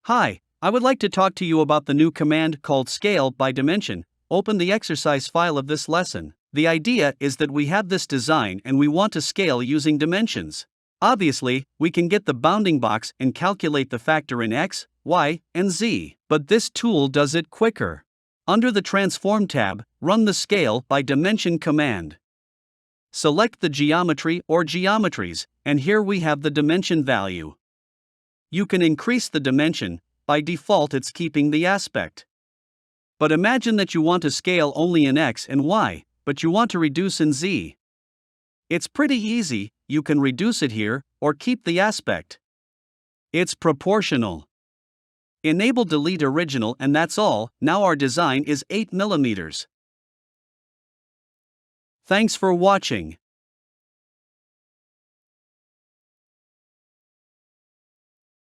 Hi, I would like to talk to you about the new command called Scale by Dimension. Open the exercise file of this lesson. The idea is that we have this design and we want to scale using dimensions. Obviously, we can get the bounding box and calculate the factor in x, y, and z, but this tool does it quicker. Under the Transform tab, run the Scale by Dimension command. Select the geometry or geometries, and here we have the dimension value. You can increase the dimension. By default it's keeping the aspect. But imagine that you want to scale only in x and y, but you want to reduce in z. It's pretty easy, you can reduce it here, or keep the aspect. It's proportional. Enable Delete Original and that's all. Now our design is 8 mm. Thanks for watching.